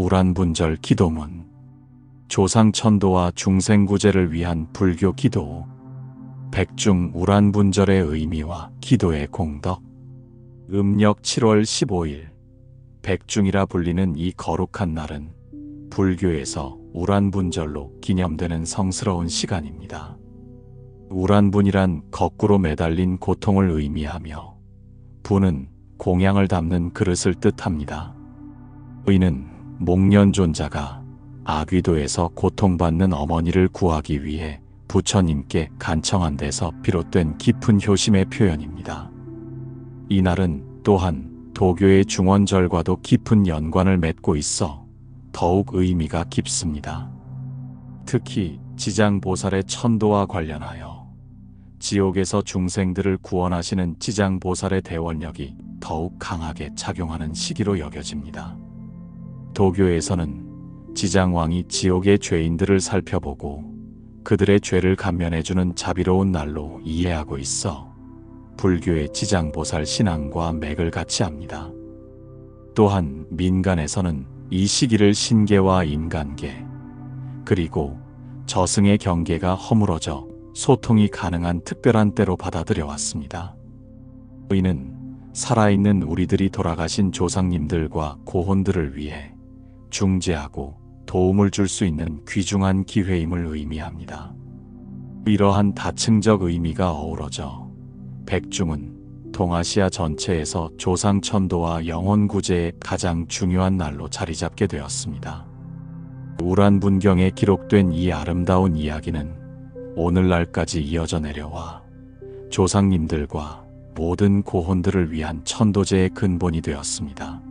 우란분절 기도문. 조상천도와 중생구제를 위한 불교 기도. 백중 우란분절의 의미와 기도의 공덕. 음력 7월 15일. 백중이라 불리는 이 거룩한 날은 불교에서 우란분절로 기념되는 성스러운 시간입니다. 우란분이란 거꾸로 매달린 고통을 의미하며 분은 공양을 담는 그릇을 뜻합니다. 의는 목련존자가 아귀도에서 고통받는 어머니를 구하기 위해 부처님께 간청한 데서 비롯된 깊은 효심의 표현입니다. 이날은 또한 도교의 중원절과도 깊은 연관을 맺고 있어 더욱 의미가 깊습니다. 특히 지장보살의 천도와 관련하여 지옥에서 중생들을 구원하시는 지장보살의 대원력이 더욱 강하게 작용하는 시기로 여겨집니다. 도교에서는 지장왕이 지옥의 죄인들을 살펴보고 그들의 죄를 감면해주는 자비로운 날로 이해하고 있어 불교의 지장보살 신앙과 맥을 같이 합니다. 또한 민간에서는 이 시기를 신계와 인간계, 그리고 저승의 경계가 허물어져 소통이 가능한 특별한 때로 받아들여 왔습니다. 의는 살아있는 우리들이 돌아가신 조상님들과 고혼들을 위해 중재하고 도움을 줄 수 있는 귀중한 기회임을 의미합니다. 이러한 다층적 의미가 어우러져 백중은 동아시아 전체에서 조상천도와 영혼구제의 가장 중요한 날로 자리잡게 되었습니다. 우란분경에 기록된 이 아름다운 이야기는 오늘날까지 이어져 내려와 조상님들과 모든 고혼들을 위한 천도제의 근본이 되었습니다.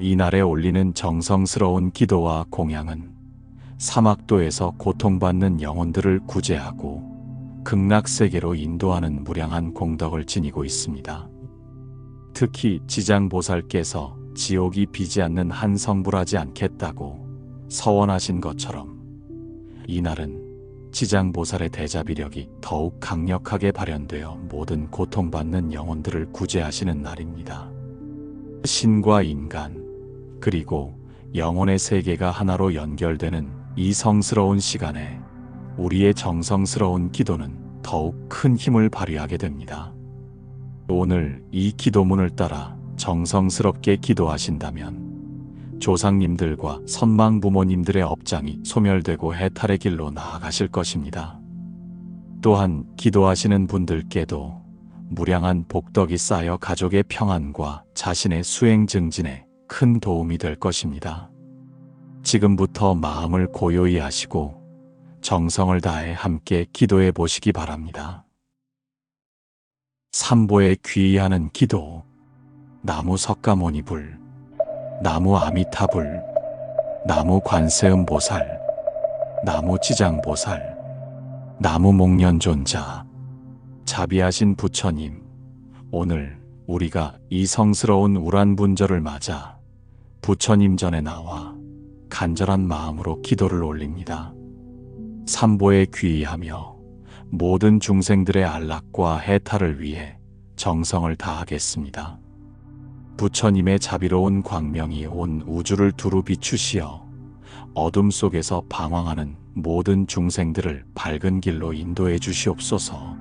이 날에 올리는 정성스러운 기도와 공양은 사막도에서 고통받는 영혼들을 구제하고 극락세계로 인도하는 무량한 공덕을 지니고 있습니다. 특히 지장보살께서 지옥이 비지 않는 한 성불하지 않겠다고 서원하신 것처럼 이날은 지장보살의 대자비력이 더욱 강력하게 발현되어 모든 고통받는 영혼들을 구제하시는 날입니다. 신과 인간, 그리고 영혼의 세계가 하나로 연결되는 이 성스러운 시간에 우리의 정성스러운 기도는 더욱 큰 힘을 발휘하게 됩니다. 오늘 이 기도문을 따라 정성스럽게 기도하신다면 조상님들과 선망부모님들의 업장이 소멸되고 해탈의 길로 나아가실 것입니다. 또한 기도하시는 분들께도 무량한 복덕이 쌓여 가족의 평안과 자신의 수행 증진에 큰 도움이 될 것입니다. 지금부터 마음을 고요히 하시고 정성을 다해 함께 기도해 보시기 바랍니다. 삼보에 귀의하는 기도. 나무 석가모니불, 나무 아미타불, 나무 관세음보살, 나무 지장보살, 나무 목련존자. 자비하신 부처님, 오늘 우리가 이 성스러운 우란분절을 맞아 부처님 전에 나와 간절한 마음으로 기도를 올립니다. 삼보에 귀의하며 모든 중생들의 안락과 해탈을 위해 정성을 다하겠습니다. 부처님의 자비로운 광명이 온 우주를 두루 비추시어 어둠 속에서 방황하는 모든 중생들을 밝은 길로 인도해 주시옵소서.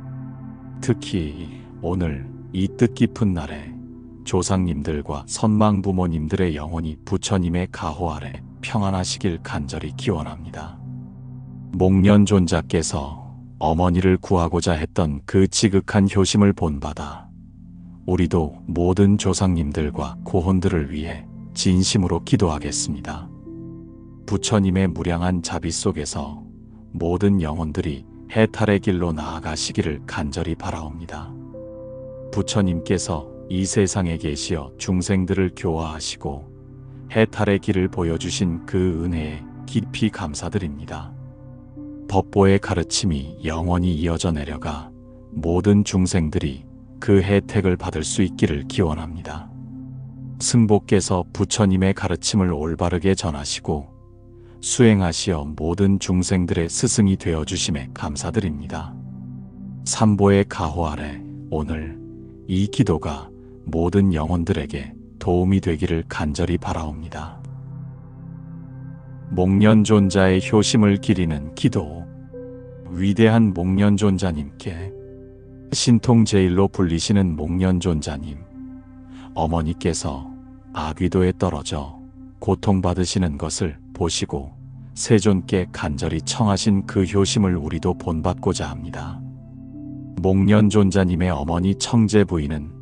특히 오늘 이 뜻깊은 날에 조상님들과 선망부모님들의 영혼이 부처님의 가호 아래 평안하시길 간절히 기원합니다. 목련존자께서 어머니를 구하고자 했던 그 지극한 효심을 본받아 우리도 모든 조상님들과 고혼들을 위해 진심으로 기도하겠습니다. 부처님의 무량한 자비 속에서 모든 영혼들이 해탈의 길로 나아가시기를 간절히 바라옵니다. 부처님께서 이 세상에 계시어 중생들을 교화하시고 해탈의 길을 보여주신 그 은혜에 깊이 감사드립니다. 법보의 가르침이 영원히 이어져 내려가 모든 중생들이 그 혜택을 받을 수 있기를 기원합니다. 승보께서 부처님의 가르침을 올바르게 전하시고 수행하시어 모든 중생들의 스승이 되어주심에 감사드립니다. 삼보의 가호 아래 오늘 이 기도가 모든 영혼들에게 도움이 되기를 간절히 바라옵니다. 목련존자의 효심을 기리는 기도. 위대한 목련존자님께, 신통제일로 불리시는 목련존자님, 어머니께서 아귀도에 떨어져 고통받으시는 것을 보시고 세존께 간절히 청하신 그 효심을 우리도 본받고자 합니다. 목련존자님의 어머니 청제 부인은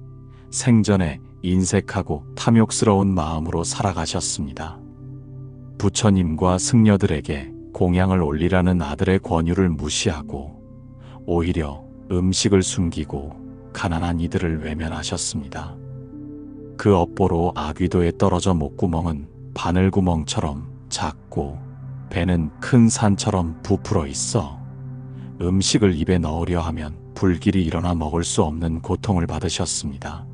생전에 인색하고 탐욕스러운 마음으로 살아가셨습니다. 부처님과 승려들에게 공양을 올리라는 아들의 권유를 무시하고 오히려 음식을 숨기고 가난한 이들을 외면하셨습니다. 그 업보로 아귀도에 떨어져 목구멍은 바늘구멍처럼 작고 배는 큰 산처럼 부풀어 있어 음식을 입에 넣으려 하면 불길이 일어나 먹을 수 없는 고통을 받으셨습니다.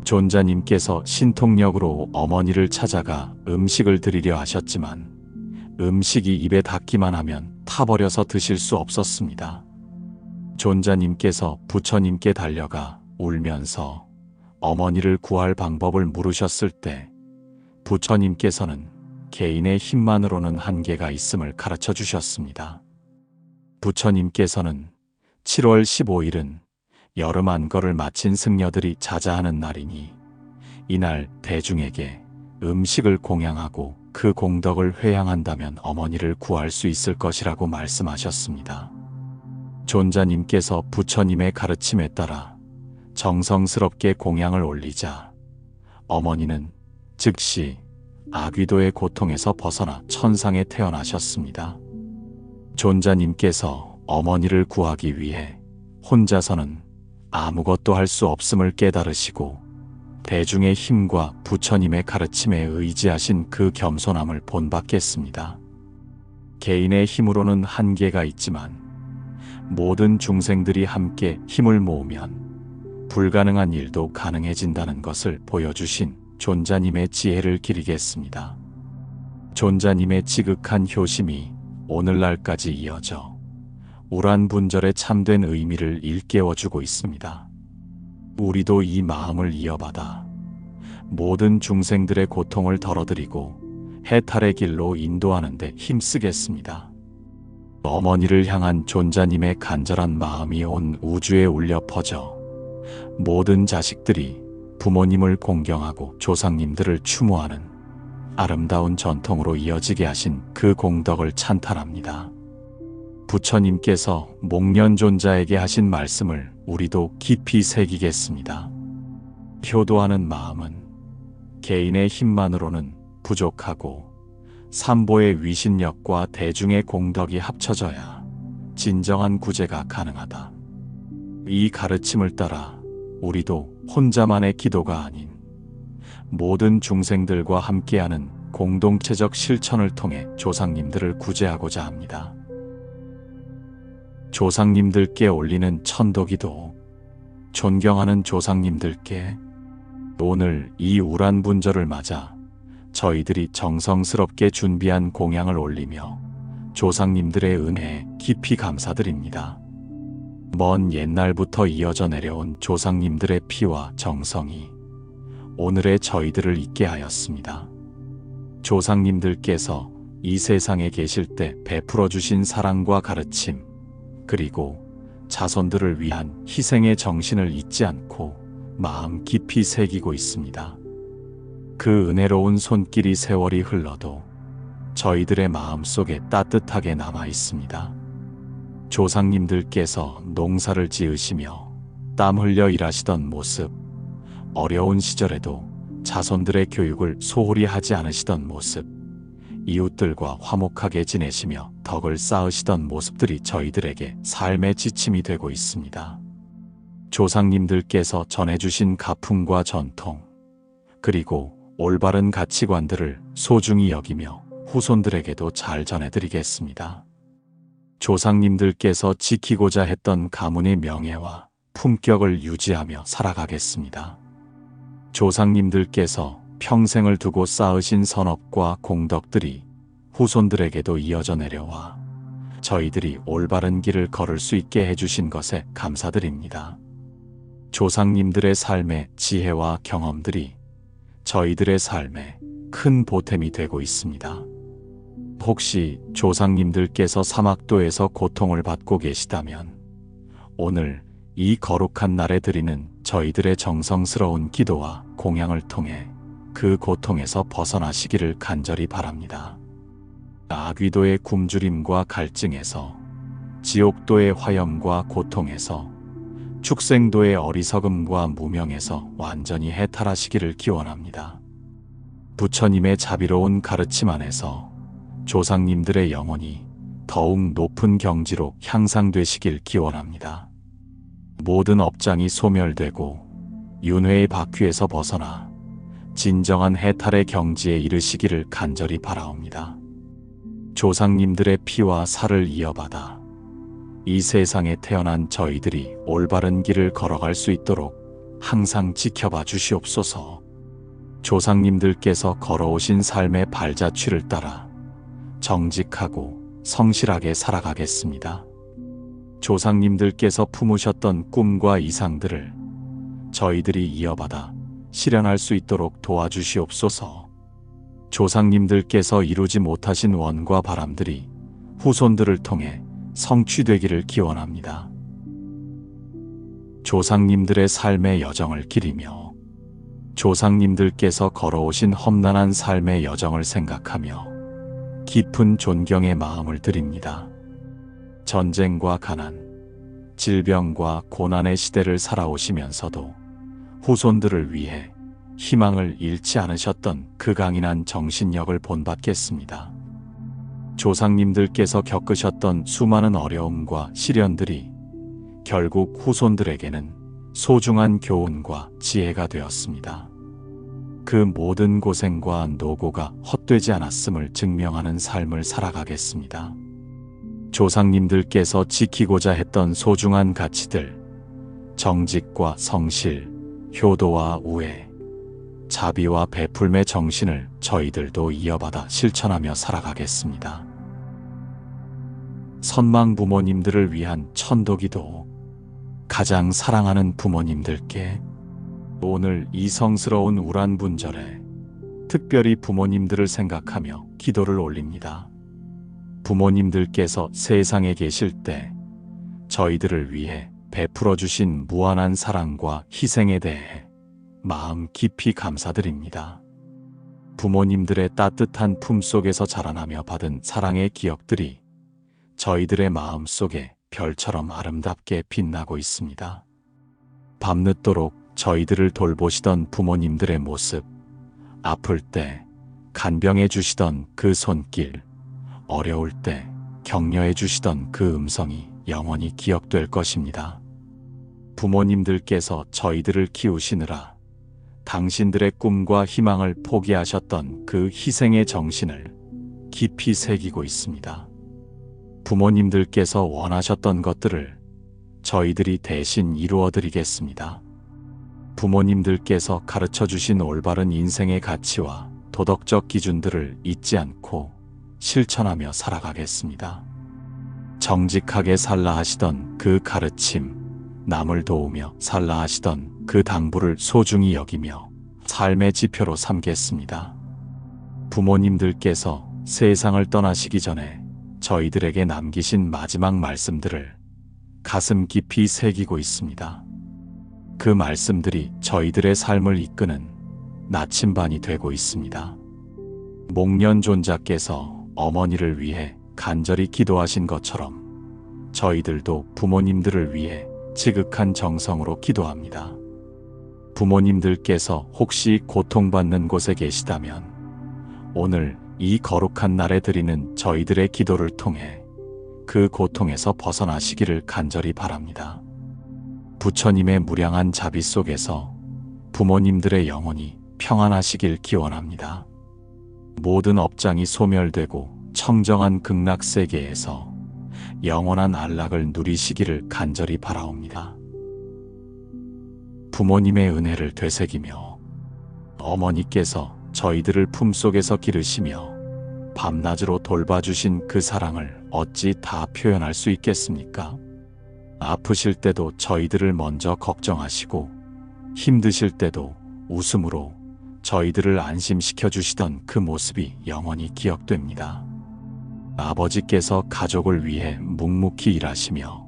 존자님께서 신통력으로 어머니를 찾아가 음식을 드리려 하셨지만 음식이 입에 닿기만 하면 타버려서 드실 수 없었습니다. 존자님께서 부처님께 달려가 울면서 어머니를 구할 방법을 물으셨을 때 부처님께서는 개인의 힘만으로는 한계가 있음을 가르쳐 주셨습니다. 부처님께서는 7월 15일은 여름 안거를 마친 승려들이 자자하는 날이니 이날 대중에게 음식을 공양하고 그 공덕을 회양한다면 어머니를 구할 수 있을 것이라고 말씀하셨습니다. 존자님께서 부처님의 가르침에 따라 정성스럽게 공양을 올리자 어머니는 즉시 아귀도의 고통에서 벗어나 천상에 태어나셨습니다. 존자님께서 어머니를 구하기 위해 혼자서는 아무것도 할 수 없음을 깨달으시고 대중의 힘과 부처님의 가르침에 의지하신 그 겸손함을 본받겠습니다. 개인의 힘으로는 한계가 있지만 모든 중생들이 함께 힘을 모으면 불가능한 일도 가능해진다는 것을 보여주신 존자님의 지혜를 기리겠습니다. 존자님의 지극한 효심이 오늘날까지 이어져 우란분절의 참된 의미를 일깨워주고 있습니다. 우리도 이 마음을 이어받아 모든 중생들의 고통을 덜어드리고 해탈의 길로 인도하는 데 힘쓰겠습니다. 어머니를 향한 존자님의 간절한 마음이 온 우주에 울려 퍼져 모든 자식들이 부모님을 공경하고 조상님들을 추모하는 아름다운 전통으로 이어지게 하신 그 공덕을 찬탄합니다. 부처님께서 목련존자에게 하신 말씀을 우리도 깊이 새기겠습니다. 효도하는 마음은 개인의 힘만으로는 부족하고 삼보의 위신력과 대중의 공덕이 합쳐져야 진정한 구제가 가능하다. 이 가르침을 따라 우리도 혼자만의 기도가 아닌 모든 중생들과 함께하는 공동체적 실천을 통해 조상님들을 구제하고자 합니다. 조상님들께 올리는 천도기도. 존경하는 조상님들께, 오늘 이 우란분절을 맞아 저희들이 정성스럽게 준비한 공양을 올리며 조상님들의 은혜에 깊이 감사드립니다. 먼 옛날부터 이어져 내려온 조상님들의 피와 정성이 오늘의 저희들을 있게 하였습니다. 조상님들께서 이 세상에 계실 때 베풀어 주신 사랑과 가르침, 그리고 자손들을 위한 희생의 정신을 잊지 않고 마음 깊이 새기고 있습니다. 그 은혜로운 손길이 세월이 흘러도 저희들의 마음속에 따뜻하게 남아 있습니다. 조상님들께서 농사를 지으시며 땀 흘려 일하시던 모습, 어려운 시절에도 자손들의 교육을 소홀히 하지 않으시던 모습, 이웃들과 화목하게 지내시며 덕을 쌓으시던 모습들이 저희들에게 삶의 지침이 되고 있습니다. 조상님들께서 전해주신 가풍과 전통, 그리고 올바른 가치관들을 소중히 여기며 후손들에게도 잘 전해드리겠습니다. 조상님들께서 지키고자 했던 가문의 명예와 품격을 유지하며 살아가겠습니다. 조상님들께서 평생을 두고 쌓으신 선업과 공덕들이 후손들에게도 이어져 내려와 저희들이 올바른 길을 걸을 수 있게 해주신 것에 감사드립니다. 조상님들의 삶의 지혜와 경험들이 저희들의 삶에 큰 보탬이 되고 있습니다. 혹시 조상님들께서 사막도에서 고통을 받고 계시다면 오늘 이 거룩한 날에 드리는 저희들의 정성스러운 기도와 공양을 통해 그 고통에서 벗어나시기를 간절히 바랍니다. 아귀도의 굶주림과 갈증에서, 지옥도의 화염과 고통에서, 축생도의 어리석음과 무명에서 완전히 해탈하시기를 기원합니다. 부처님의 자비로운 가르침 안에서 조상님들의 영혼이 더욱 높은 경지로 향상되시길 기원합니다. 모든 업장이 소멸되고 윤회의 바퀴에서 벗어나 진정한 해탈의 경지에 이르시기를 간절히 바라옵니다. 조상님들의 피와 살을 이어받아 이 세상에 태어난 저희들이 올바른 길을 걸어갈 수 있도록 항상 지켜봐 주시옵소서. 조상님들께서 걸어오신 삶의 발자취를 따라 정직하고 성실하게 살아가겠습니다. 조상님들께서 품으셨던 꿈과 이상들을 저희들이 이어받아 실현할 수 있도록 도와주시옵소서. 조상님들께서 이루지 못하신 원과 바람들이 후손들을 통해 성취되기를 기원합니다. 조상님들의 삶의 여정을 기리며 조상님들께서 걸어오신 험난한 삶의 여정을 생각하며 깊은 존경의 마음을 드립니다. 전쟁과 가난, 질병과 고난의 시대를 살아오시면서도 후손들을 위해 희망을 잃지 않으셨던 그 강인한 정신력을 본받겠습니다. 조상님들께서 겪으셨던 수많은 어려움과 시련들이 결국 후손들에게는 소중한 교훈과 지혜가 되었습니다. 그 모든 고생과 노고가 헛되지 않았음을 증명하는 삶을 살아가겠습니다. 조상님들께서 지키고자 했던 소중한 가치들, 정직과 성실, 효도와 우애, 자비와 베풀매 정신을 저희들도 이어받아 실천하며 살아가겠습니다. 선망 부모님들을 위한 천도기도. 가장 사랑하는 부모님들께 오늘 이 성스러운 우란분절에 특별히 부모님들을 생각하며 기도를 올립니다. 부모님들께서 세상에 계실 때 저희들을 위해 베풀어 주신 무한한 사랑과 희생에 대해 마음 깊이 감사드립니다. 부모님들의 따뜻한 품속에서 자라나며 받은 사랑의 기억들이 저희들의 마음 속에 별처럼 아름답게 빛나고 있습니다. 밤늦도록 저희들을 돌보시던 부모님들의 모습, 아플 때 간병해 주시던 그 손길, 어려울 때 격려해 주시던 그 음성이 영원히 기억될 것입니다. 부모님들께서 저희들을 키우시느라 당신들의 꿈과 희망을 포기하셨던 그 희생의 정신을 깊이 새기고 있습니다. 부모님들께서 원하셨던 것들을 저희들이 대신 이루어 드리겠습니다. 부모님들께서 가르쳐 주신 올바른 인생의 가치와 도덕적 기준들을 잊지 않고 실천하며 살아가겠습니다. 정직하게 살라 하시던 그 가르침, 남을 도우며 살라 하시던 그 당부를 소중히 여기며 삶의 지표로 삼겠습니다. 부모님들께서 세상을 떠나시기 전에 저희들에게 남기신 마지막 말씀들을 가슴 깊이 새기고 있습니다. 그 말씀들이 저희들의 삶을 이끄는 나침반이 되고 있습니다. 목련존자께서 어머니를 위해 간절히 기도하신 것처럼 저희들도 부모님들을 위해 지극한 정성으로 기도합니다. 부모님들께서 혹시 고통받는 곳에 계시다면 오늘 이 거룩한 날에 드리는 저희들의 기도를 통해 그 고통에서 벗어나시기를 간절히 바랍니다. 부처님의 무량한 자비 속에서 부모님들의 영혼이 평안하시길 기원합니다. 모든 업장이 소멸되고 청정한 극락세계에서 영원한 안락을 누리시기를 간절히 바라옵니다. 부모님의 은혜를 되새기며 어머니께서 저희들을 품속에서 기르시며 밤낮으로 돌봐주신 그 사랑을 어찌 다 표현할 수 있겠습니까? 아프실 때도 저희들을 먼저 걱정하시고 힘드실 때도 웃음으로 저희들을 안심시켜 주시던 그 모습이 영원히 기억됩니다. 아버지께서 가족을 위해 묵묵히 일하시며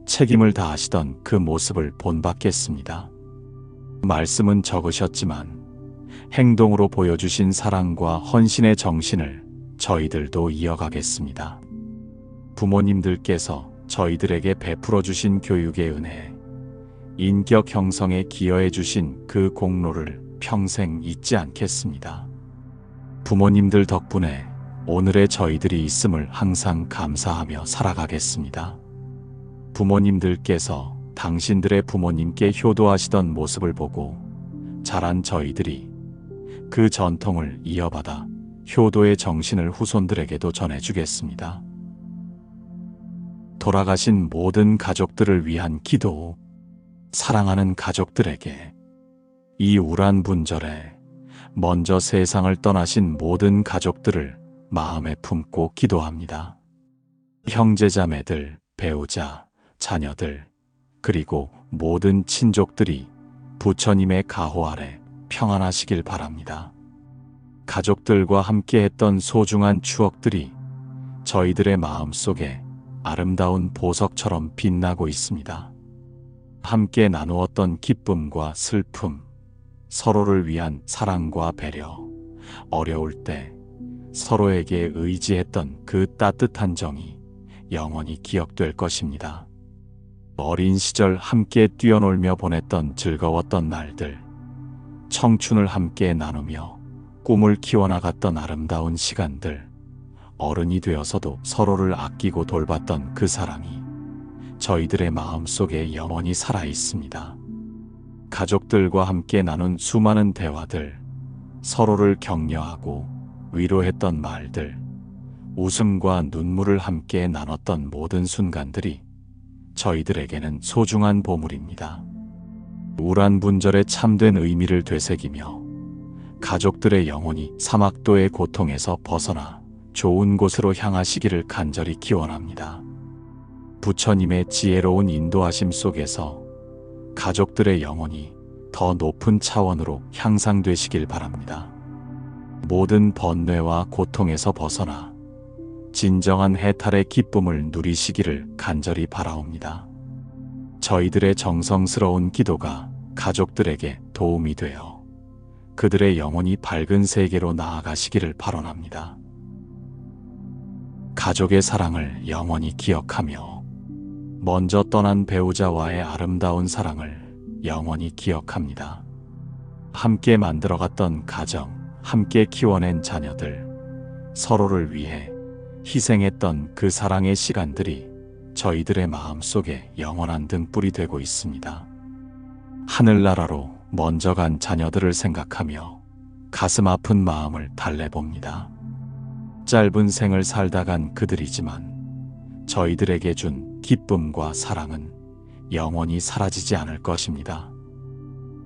책임을 다하시던 그 모습을 본받겠습니다. 말씀은 적으셨지만 행동으로 보여주신 사랑과 헌신의 정신을 저희들도 이어가겠습니다. 부모님들께서 저희들에게 베풀어 주신 교육의 은혜, 인격 형성에 기여해 주신 그 공로를 평생 잊지 않겠습니다. 부모님들 덕분에 오늘의 저희들이 있음을 항상 감사하며 살아가겠습니다. 부모님들께서 당신들의 부모님께 효도하시던 모습을 보고 자란 저희들이 그 전통을 이어받아 효도의 정신을 후손들에게도 전해주겠습니다. 돌아가신 모든 가족들을 위한 기도. 사랑하는 가족들에게 이 우란 분절에 먼저 세상을 떠나신 모든 가족들을 마음에 품고 기도합니다. 형제자매들, 배우자, 자녀들, 그리고 모든 친족들이 부처님의 가호 아래 평안하시길 바랍니다. 가족들과 함께 했던 소중한 추억들이 저희들의 마음속에 아름다운 보석처럼 빛나고 있습니다. 함께 나누었던 기쁨과 슬픔, 서로를 위한 사랑과 배려, 어려울 때 서로에게 의지했던 그 따뜻한 정이 영원히 기억될 것입니다. 어린 시절 함께 뛰어놀며 보냈던 즐거웠던 날들, 청춘을 함께 나누며 꿈을 키워나갔던 아름다운 시간들, 어른이 되어서도 서로를 아끼고 돌봤던 그 사랑이 저희들의 마음속에 영원히 살아 있습니다. 가족들과 함께 나눈 수많은 대화들, 서로를 격려하고 위로했던 말들, 웃음과 눈물을 함께 나눴던 모든 순간들이 저희들에게는 소중한 보물입니다. 우란 분절의 참된 의미를 되새기며 가족들의 영혼이 사막도의 고통에서 벗어나 좋은 곳으로 향하시기를 간절히 기원합니다. 부처님의 지혜로운 인도하심 속에서 가족들의 영혼이 더 높은 차원으로 향상되시길 바랍니다. 모든 번뇌와 고통에서 벗어나 진정한 해탈의 기쁨을 누리시기를 간절히 바라옵니다. 저희들의 정성스러운 기도가 가족들에게 도움이 되어 그들의 영혼이 밝은 세계로 나아가시기를 발언합니다. 가족의 사랑을 영원히 기억하며 먼저 떠난 배우자와의 아름다운 사랑을 영원히 기억합니다. 함께 만들어갔던 가정, 함께 키워낸 자녀들, 서로를 위해 희생했던 그 사랑의 시간들이 저희들의 마음속에 영원한 등불이 되고 있습니다. 하늘나라로 먼저 간 자녀들을 생각하며 가슴 아픈 마음을 달래봅니다. 짧은 생을 살다 간 그들이지만 저희들에게 준 기쁨과 사랑은 영원히 사라지지 않을 것입니다.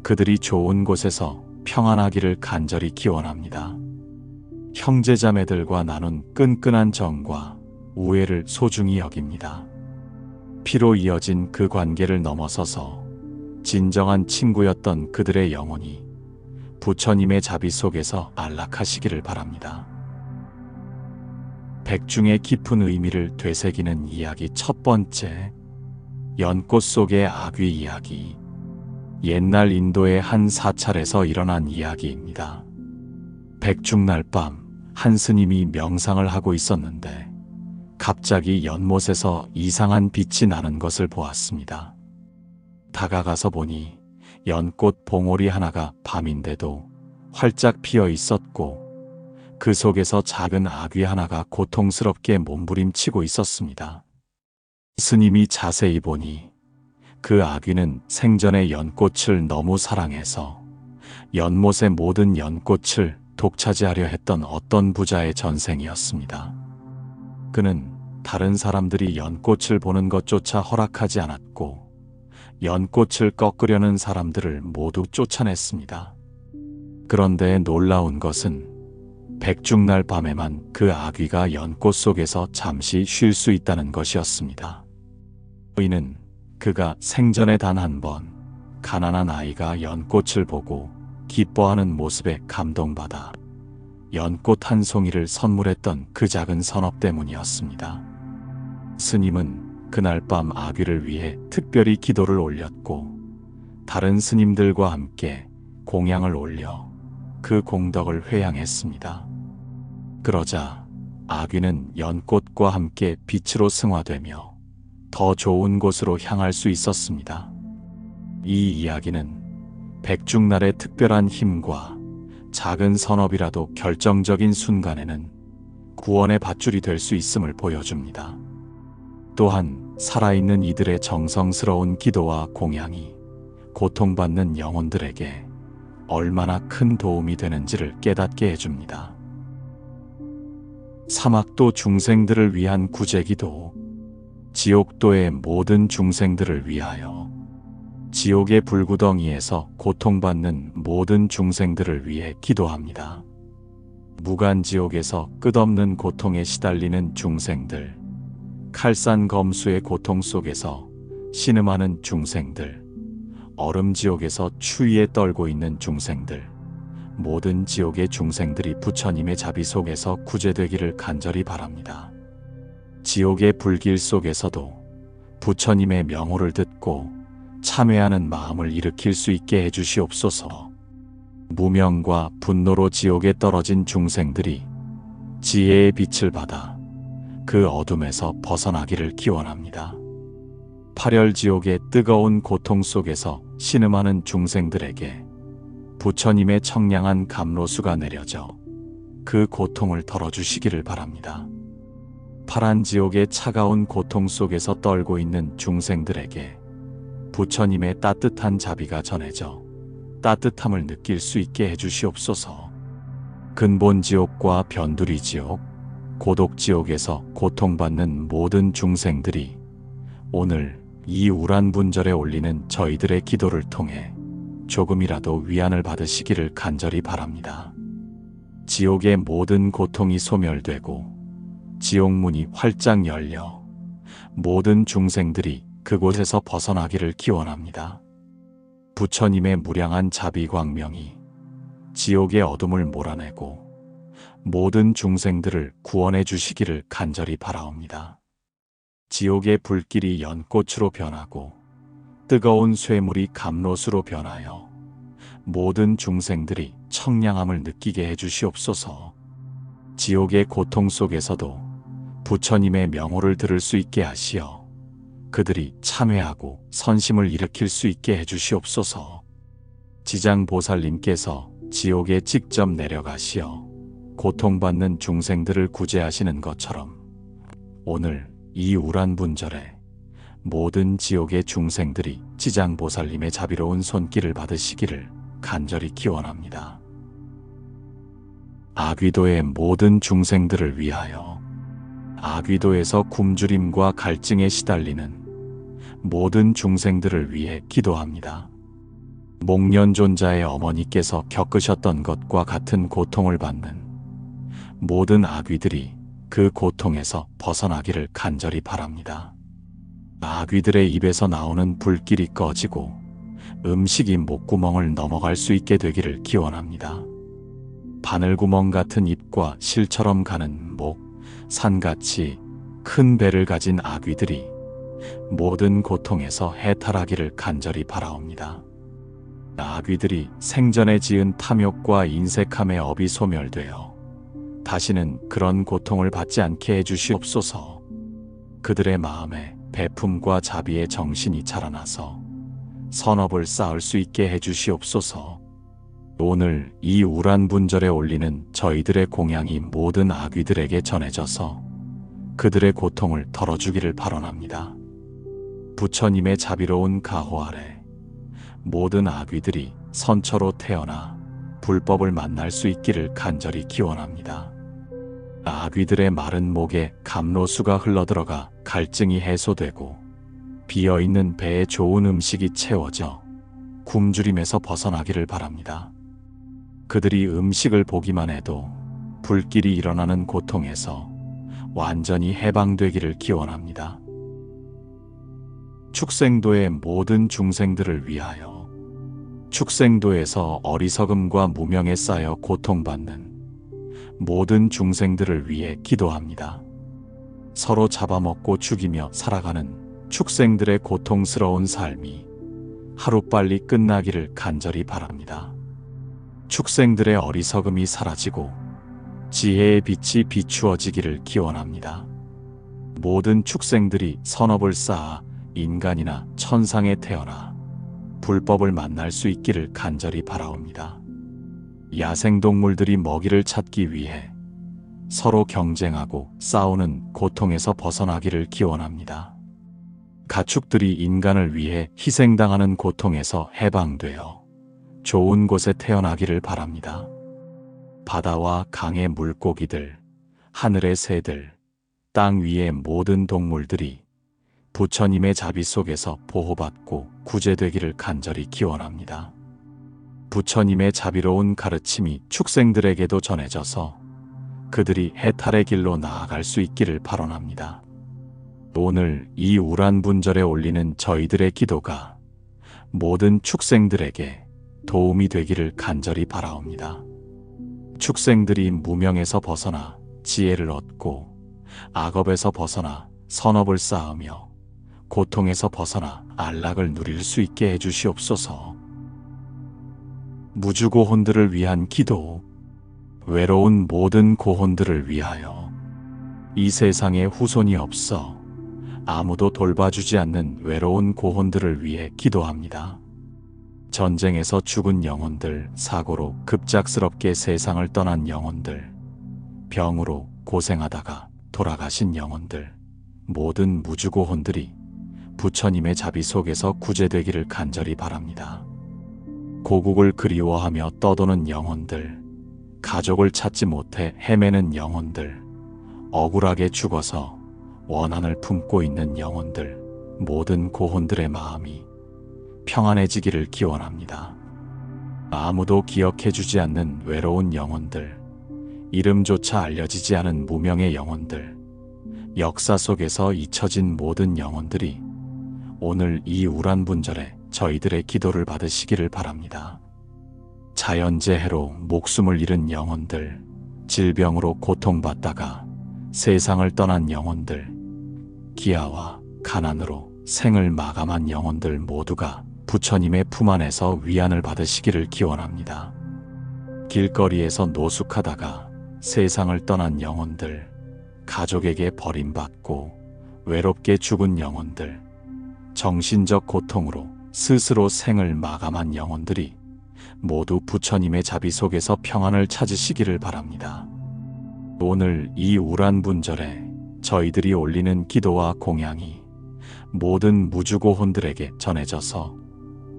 그들이 좋은 곳에서 평안하기를 간절히 기원합니다. 형제자매들과 나눈 끈끈한 정과 우애를 소중히 여깁니다. 피로 이어진 그 관계를 넘어서서 진정한 친구였던 그들의 영혼이 부처님의 자비 속에서 안락하시기를 바랍니다. 백중의 깊은 의미를 되새기는 이야기 첫 번째, 연꽃 속의 아귀 이야기. 옛날 인도의 한 사찰에서 일어난 이야기입니다. 백중날 밤 한 스님이 명상을 하고 있었는데 갑자기 연못에서 이상한 빛이 나는 것을 보았습니다. 다가가서 보니 연꽃 봉오리 하나가 밤인데도 활짝 피어 있었고 그 속에서 작은 아귀 하나가 고통스럽게 몸부림치고 있었습니다. 스님이 자세히 보니 그 아귀는 생전에 연꽃을 너무 사랑해서 연못의 모든 연꽃을 독차지하려 했던 어떤 부자의 전생이었습니다. 그는 다른 사람들이 연꽃을 보는 것조차 허락하지 않았고 연꽃을 꺾으려는 사람들을 모두 쫓아냈습니다. 그런데 놀라운 것은 백중날 밤에만 그 아귀가 연꽃 속에서 잠시 쉴 수 있다는 것이었습니다. 이는 그가 생전에 단 한 번 가난한 아이가 연꽃을 보고 기뻐하는 모습에 감동받아 연꽃 한 송이를 선물했던 그 작은 선업 때문이었습니다. 스님은 그날 밤 아귀를 위해 특별히 기도를 올렸고 다른 스님들과 함께 공양을 올려 그 공덕을 회양했습니다. 그러자 아귀는 연꽃과 함께 빛으로 승화되며 더 좋은 곳으로 향할 수 있었습니다. 이 이야기는 백중날의 특별한 힘과 작은 선업이라도 결정적인 순간에는 구원의 밧줄이 될 수 있음을 보여줍니다. 또한 살아있는 이들의 정성스러운 기도와 공양이 고통받는 영혼들에게 얼마나 큰 도움이 되는지를 깨닫게 해줍니다. 사막도 중생들을 위한 구제기도. 지옥도의 모든 중생들을 위하여. 지옥의 불구덩이에서 고통받는 모든 중생들을 위해 기도합니다. 무간지옥에서 끝없는 고통에 시달리는 중생들, 칼산검수의 고통 속에서 신음하는 중생들, 얼음지옥에서 추위에 떨고 있는 중생들, 모든 지옥의 중생들이 부처님의 자비 속에서 구제되기를 간절히 바랍니다. 지옥의 불길 속에서도 부처님의 명호를 듣고 참회하는 마음을 일으킬 수 있게 해주시옵소서. 무명과 분노로 지옥에 떨어진 중생들이 지혜의 빛을 받아 그 어둠에서 벗어나기를 기원합니다. 파멸지옥의 뜨거운 고통 속에서 신음하는 중생들에게 부처님의 청량한 감로수가 내려져 그 고통을 덜어주시기를 바랍니다. 파란 지옥의 차가운 고통 속에서 떨고 있는 중생들에게 부처님의 따뜻한 자비가 전해져 따뜻함을 느낄 수 있게 해주시옵소서. 근본지옥과 변두리지옥, 고독지옥에서 고통받는 모든 중생들이 오늘 이 우란분절에 올리는 저희들의 기도를 통해 조금이라도 위안을 받으시기를 간절히 바랍니다. 지옥의 모든 고통이 소멸되고 지옥문이 활짝 열려 모든 중생들이 그곳에서 벗어나기를 기원합니다. 부처님의 무량한 자비 광명이 지옥의 어둠을 몰아내고 모든 중생들을 구원해 주시기를 간절히 바라옵니다. 지옥의 불길이 연꽃으로 변하고 뜨거운 쇠물이 감로수로 변하여 모든 중생들이 청량함을 느끼게 해주시옵소서. 지옥의 고통 속에서도 부처님의 명호를 들을 수 있게 하시어 그들이 참회하고 선심을 일으킬 수 있게 해주시옵소서. 지장보살님께서 지옥에 직접 내려가시어 고통받는 중생들을 구제하시는 것처럼 오늘 이 우란분절에 모든 지옥의 중생들이 지장보살님의 자비로운 손길을 받으시기를 간절히 기원합니다. 아귀도의 모든 중생들을 위하여. 아귀도에서 굶주림과 갈증에 시달리는 모든 중생들을 위해 기도합니다. 목련존자의 어머니께서 겪으셨던 것과 같은 고통을 받는 모든 아귀들이 그 고통에서 벗어나기를 간절히 바랍니다. 아귀들의 입에서 나오는 불길이 꺼지고 음식이 목구멍을 넘어갈 수 있게 되기를 기원합니다. 바늘구멍 같은 입과 실처럼 가는 목, 산같이 큰 배를 가진 아귀들이 모든 고통에서 해탈하기를 간절히 바라옵니다. 아귀들이 생전에 지은 탐욕과 인색함의 업이 소멸되어 다시는 그런 고통을 받지 않게 해주시옵소서. 그들의 마음에 배품과 자비의 정신이 자라나서 선업을 쌓을 수 있게 해주시옵소서. 오늘 이 우란분절에 올리는 저희들의 공양이 모든 아귀들에게 전해져서 그들의 고통을 덜어주기를 발언합니다. 부처님의 자비로운 가호 아래 모든 아귀들이 선처로 태어나 불법을 만날 수 있기를 간절히 기원합니다. 아귀들의 마른 목에 감로수가 흘러들어가 갈증이 해소되고 비어있는 배에 좋은 음식이 채워져 굶주림에서 벗어나기를 바랍니다. 그들이 음식을 보기만 해도 불길이 일어나는 고통에서 완전히 해방되기를 기원합니다. 축생도의 모든 중생들을 위하여. 축생도에서 어리석음과 무명에 쌓여 고통받는 모든 중생들을 위해 기도합니다. 서로 잡아먹고 죽이며 살아가는 축생들의 고통스러운 삶이 하루빨리 끝나기를 간절히 바랍니다. 축생들의 어리석음이 사라지고 지혜의 빛이 비추어지기를 기원합니다. 모든 축생들이 선업을 쌓아 인간이나 천상에 태어나 불법을 만날 수 있기를 간절히 바라옵니다. 야생동물들이 먹이를 찾기 위해 서로 경쟁하고 싸우는 고통에서 벗어나기를 기원합니다. 가축들이 인간을 위해 희생당하는 고통에서 해방되어 좋은 곳에 태어나기를 바랍니다. 바다와 강의 물고기들, 하늘의 새들, 땅 위의 모든 동물들이 부처님의 자비 속에서 보호받고 구제되기를 간절히 기원합니다. 부처님의 자비로운 가르침이 축생들에게도 전해져서 그들이 해탈의 길로 나아갈 수 있기를 발언합니다. 오늘 이 우란분절에 올리는 저희들의 기도가 모든 축생들에게 도움이 되기를 간절히 바라옵니다. 축생들이 무명에서 벗어나 지혜를 얻고 악업에서 벗어나 선업을 쌓으며 고통에서 벗어나 안락을 누릴 수 있게 해주시옵소서. 무주고혼들을 위한 기도. 외로운 모든 고혼들을 위하여 이 세상에 후손이 없어 아무도 돌봐주지 않는 외로운 고혼들을 위해 기도합니다. 전쟁에서 죽은 영혼들, 사고로 급작스럽게 세상을 떠난 영혼들, 병으로 고생하다가 돌아가신 영혼들, 모든 무주고혼들이 부처님의 자비 속에서 구제되기를 간절히 바랍니다. 고국을 그리워하며 떠도는 영혼들, 가족을 찾지 못해 헤매는 영혼들, 억울하게 죽어서 원한을 품고 있는 영혼들, 모든 고혼들의 마음이 평안해지기를 기원합니다. 아무도 기억해주지 않는 외로운 영혼들, 이름조차 알려지지 않은 무명의 영혼들, 역사 속에서 잊혀진 모든 영혼들이 오늘 이 우란분절에 저희들의 기도를 받으시기를 바랍니다. 자연재해로 목숨을 잃은 영혼들, 질병으로 고통받다가 세상을 떠난 영혼들, 기아와 가난으로 생을 마감한 영혼들 모두가 부처님의 품 안에서 위안을 받으시기를 기원합니다. 길거리에서 노숙하다가 세상을 떠난 영혼들, 가족에게 버림받고 외롭게 죽은 영혼들, 정신적 고통으로 스스로 생을 마감한 영혼들이 모두 부처님의 자비 속에서 평안을 찾으시기를 바랍니다. 오늘 이 우란분절에 저희들이 올리는 기도와 공양이 모든 무주고혼들에게 전해져서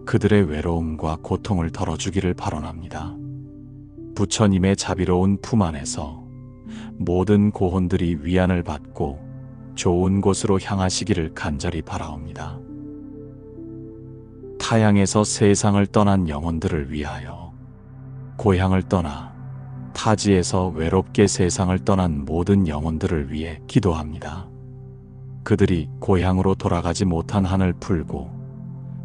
그들의 외로움과 고통을 덜어주기를 발언합니다. 부처님의 자비로운 품 안에서 모든 고혼들이 위안을 받고 좋은 곳으로 향하시기를 간절히 바라옵니다. 타향에서 세상을 떠난 영혼들을 위하여 고향을 떠나 타지에서 외롭게 세상을 떠난 모든 영혼들을 위해 기도합니다. 그들이 고향으로 돌아가지 못한 한을 풀고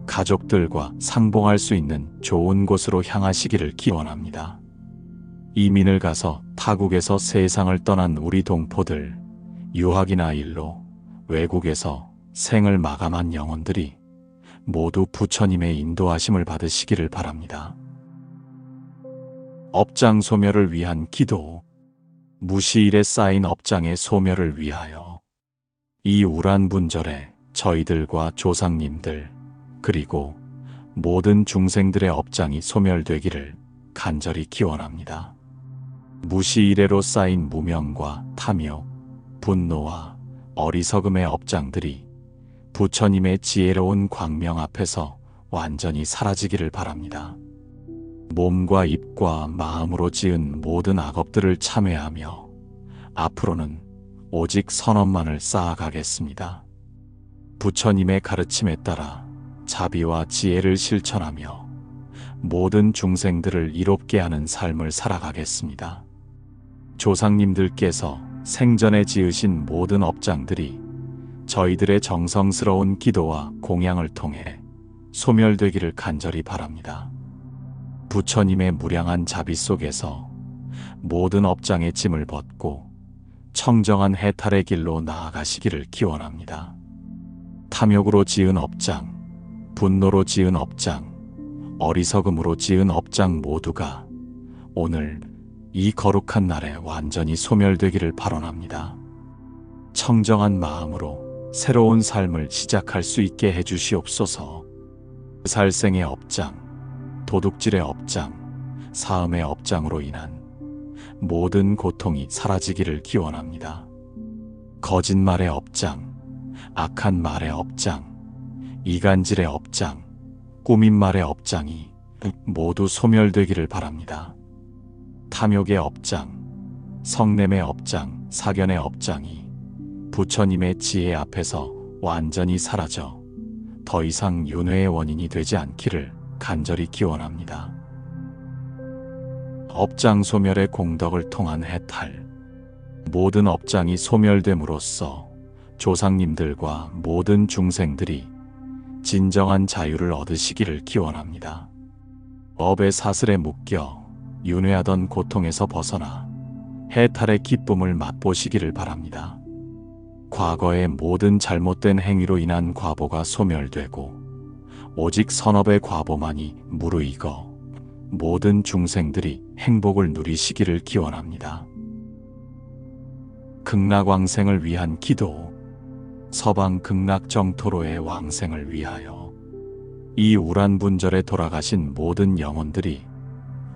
가족들과 상봉할 수 있는 좋은 곳으로 향하시기를 기원합니다. 이민을 가서 타국에서 세상을 떠난 우리 동포들, 유학이나 일로 외국에서 생을 마감한 영혼들이 모두 부처님의 인도하심을 받으시기를 바랍니다. 업장 소멸을 위한 기도. 무시일에 쌓인 업장의 소멸을 위하여 이 우란분절에 저희들과 조상님들 그리고 모든 중생들의 업장이 소멸되기를 간절히 기원합니다. 무시일에로 쌓인 무명과 탐욕, 분노와 어리석음의 업장들이 부처님의 지혜로운 광명 앞에서 완전히 사라지기를 바랍니다. 몸과 입과 마음으로 지은 모든 악업들을 참회하며 앞으로는 오직 선업만을 쌓아가겠습니다. 부처님의 가르침에 따라 자비와 지혜를 실천하며 모든 중생들을 이롭게 하는 삶을 살아가겠습니다. 조상님들께서 생전에 지으신 모든 업장들이 저희들의 정성스러운 기도와 공양을 통해 소멸되기를 간절히 바랍니다. 부처님의 무량한 자비 속에서 모든 업장의 짐을 벗고 청정한 해탈의 길로 나아가시기를 기원합니다. 탐욕으로 지은 업장, 분노로 지은 업장, 어리석음으로 지은 업장 모두가 오늘 이 거룩한 날에 완전히 소멸되기를 발언합니다. 청정한 마음으로 새로운 삶을 시작할 수 있게 해주시옵소서. 살생의 업장, 도둑질의 업장, 사음의 업장으로 인한 모든 고통이 사라지기를 기원합니다. 거짓말의 업장, 악한 말의 업장, 이간질의 업장, 꾸민 말의 업장이 모두 소멸되기를 바랍니다. 탐욕의 업장, 성냄의 업장, 사견의 업장이 부처님의 지혜 앞에서 완전히 사라져 더 이상 윤회의 원인이 되지 않기를 간절히 기원합니다. 업장 소멸의 공덕을 통한 해탈, 모든 업장이 소멸됨으로써 조상님들과 모든 중생들이 진정한 자유를 얻으시기를 기원합니다. 업의 사슬에 묶여 윤회하던 고통에서 벗어나 해탈의 기쁨을 맛보시기를 바랍니다. 과거의 모든 잘못된 행위로 인한 과보가 소멸되고 오직 선업의 과보만이 무르익어 모든 중생들이 행복을 누리시기를 기원합니다. 극락왕생을 위한 기도. 서방 극락정토로의 왕생을 위하여 이 우란분절에 돌아가신 모든 영혼들이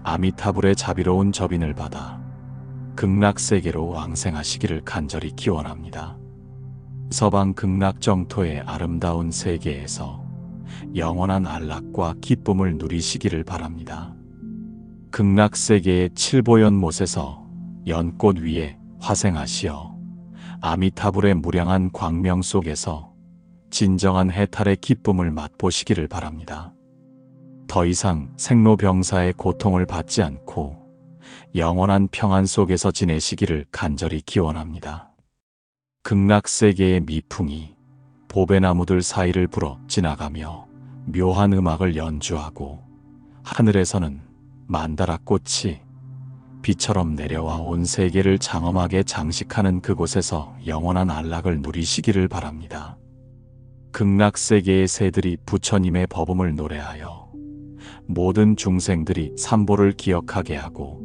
아미타불의 자비로운 접인을 받아 극락세계로 왕생하시기를 간절히 기원합니다. 서방 극락정토의 아름다운 세계에서 영원한 안락과 기쁨을 누리시기를 바랍니다. 극락세계의 칠보연못에서 연꽃 위에 화생하시어 아미타불의 무량한 광명 속에서 진정한 해탈의 기쁨을 맛보시기를 바랍니다. 더 이상 생로병사의 고통을 받지 않고 영원한 평안 속에서 지내시기를 간절히 기원합니다. 극락세계의 미풍이 보배나무들 사이를 불어 지나가며 묘한 음악을 연주하고 하늘에서는 만다라꽃이 비처럼 내려와 온 세계를 장엄하게 장식하는 그곳에서 영원한 안락을 누리시기를 바랍니다. 극락세계의 새들이 부처님의 법음을 노래하여 모든 중생들이 삼보를 기억하게 하고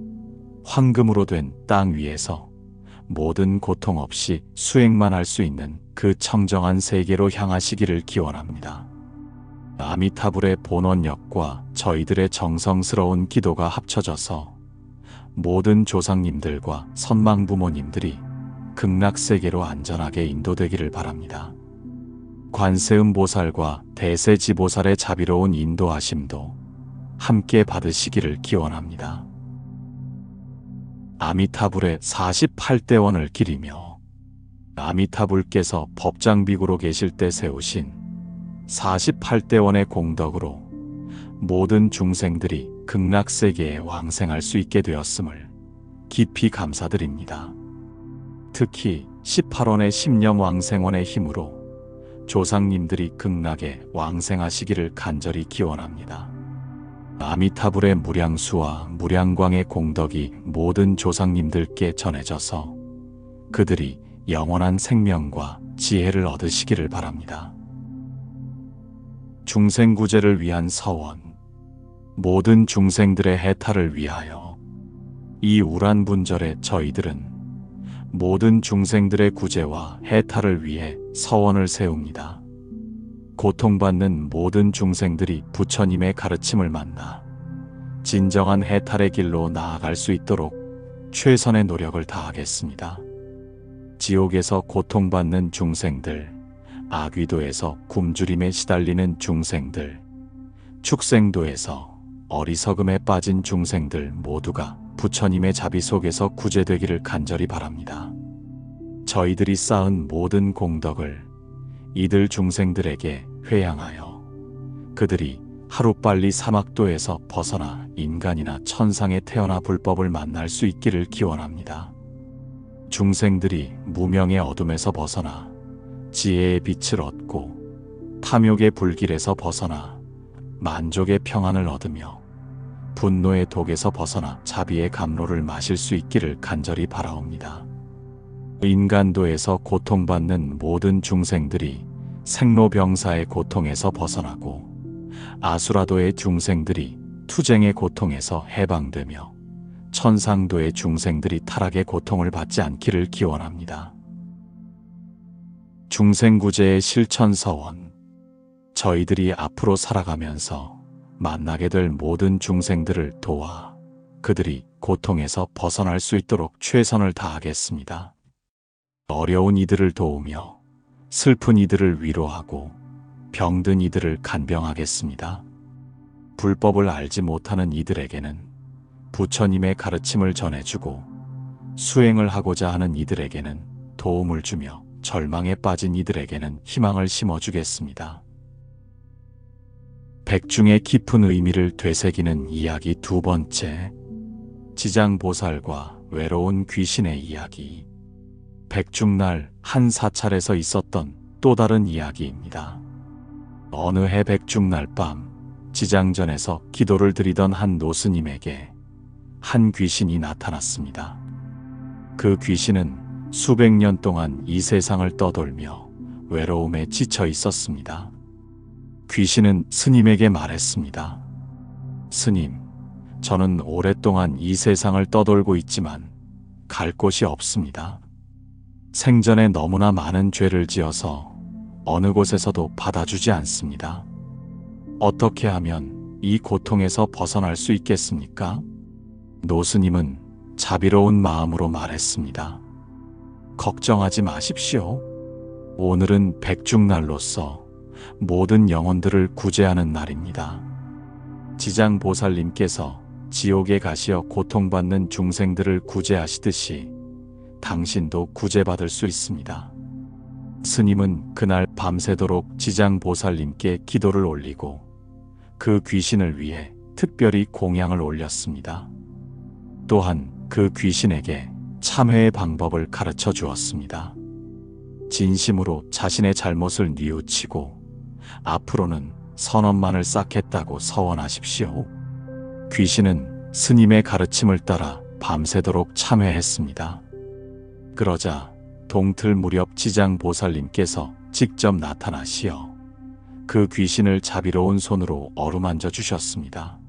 황금으로 된 땅 위에서 모든 고통 없이 수행만 할 수 있는 그 청정한 세계로 향하시기를 기원합니다. 아미타불의 본원력과 저희들의 정성스러운 기도가 합쳐져서 모든 조상님들과 선망부모님들이 극락세계로 안전하게 인도되기를 바랍니다. 관세음보살과 대세지보살의 자비로운 인도하심도 함께 받으시기를 기원합니다. 아미타불의 48대원을 기리며 아미타불께서 법장비구로 계실 때 세우신 48대원의 공덕으로 모든 중생들이 극락세계에 왕생할 수 있게 되었음을 깊이 감사드립니다. 특히 18원의 십념왕생원의 힘으로 조상님들이 극락에 왕생하시기를 간절히 기원합니다. 아미타불의 무량수와 무량광의 공덕이 모든 조상님들께 전해져서 그들이 영원한 생명과 지혜를 얻으시기를 바랍니다. 중생구제를 위한 서원. 모든 중생들의 해탈을 위하여 이 우란분절에 저희들은 모든 중생들의 구제와 해탈을 위해 서원을 세웁니다. 고통받는 모든 중생들이 부처님의 가르침을 만나 진정한 해탈의 길로 나아갈 수 있도록 최선의 노력을 다하겠습니다. 지옥에서 고통받는 중생들, 아귀도에서 굶주림에 시달리는 중생들, 축생도에서 어리석음에 빠진 중생들 모두가 부처님의 자비 속에서 구제되기를 간절히 바랍니다. 저희들이 쌓은 모든 공덕을 이들 중생들에게 회양하여 그들이 하루빨리 사막도에서 벗어나 인간이나 천상에 태어나 불법을 만날 수 있기를 기원합니다. 중생들이 무명의 어둠에서 벗어나 지혜의 빛을 얻고 탐욕의 불길에서 벗어나 만족의 평안을 얻으며 분노의 독에서 벗어나 자비의 감로를 마실 수 있기를 간절히 바라옵니다. 인간도에서 고통받는 모든 중생들이 생로병사의 고통에서 벗어나고 아수라도의 중생들이 투쟁의 고통에서 해방되며 천상도의 중생들이 타락의 고통을 받지 않기를 기원합니다. 중생구제의 실천서원. 저희들이 앞으로 살아가면서 만나게 될 모든 중생들을 도와 그들이 고통에서 벗어날 수 있도록 최선을 다하겠습니다. 어려운 이들을 도우며 슬픈 이들을 위로하고 병든 이들을 간병하겠습니다. 불법을 알지 못하는 이들에게는 부처님의 가르침을 전해주고 수행을 하고자 하는 이들에게는 도움을 주며 절망에 빠진 이들에게는 희망을 심어주겠습니다. 백중의 깊은 의미를 되새기는 이야기 두 번째, 지장보살과 외로운 귀신의 이야기. 백중날 한 사찰에서 있었던 또 다른 이야기입니다. 어느 해 백중날 밤 지장전에서 기도를 드리던 한 노스님에게 한 귀신이 나타났습니다. 그 귀신은 수백 년 동안 이 세상을 떠돌며 외로움에 지쳐 있었습니다. 귀신은 스님에게 말했습니다. 스님, 저는 오랫동안 이 세상을 떠돌고 있지만 갈 곳이 없습니다. 생전에 너무나 많은 죄를 지어서 어느 곳에서도 받아주지 않습니다. 어떻게 하면 이 고통에서 벗어날 수 있겠습니까? 노스님은 자비로운 마음으로 말했습니다. 걱정하지 마십시오. 오늘은 백중날로서 모든 영혼들을 구제하는 날입니다. 지장보살님께서 지옥에 가시어 고통받는 중생들을 구제하시듯이 당신도 구제받을 수 있습니다. 스님은 그날 밤새도록 지장보살님께 기도를 올리고 그 귀신을 위해 특별히 공양을 올렸습니다. 또한 그 귀신에게 참회의 방법을 가르쳐 주었습니다. 진심으로 자신의 잘못을 뉘우치고 앞으로는 선업만을 쌓겠다고 서원하십시오. 귀신은 스님의 가르침을 따라 밤새도록 참회했습니다. 그러자 동틀 무렵 지장보살님께서 직접 나타나시어 그 귀신을 자비로운 손으로 어루만져 주셨습니다.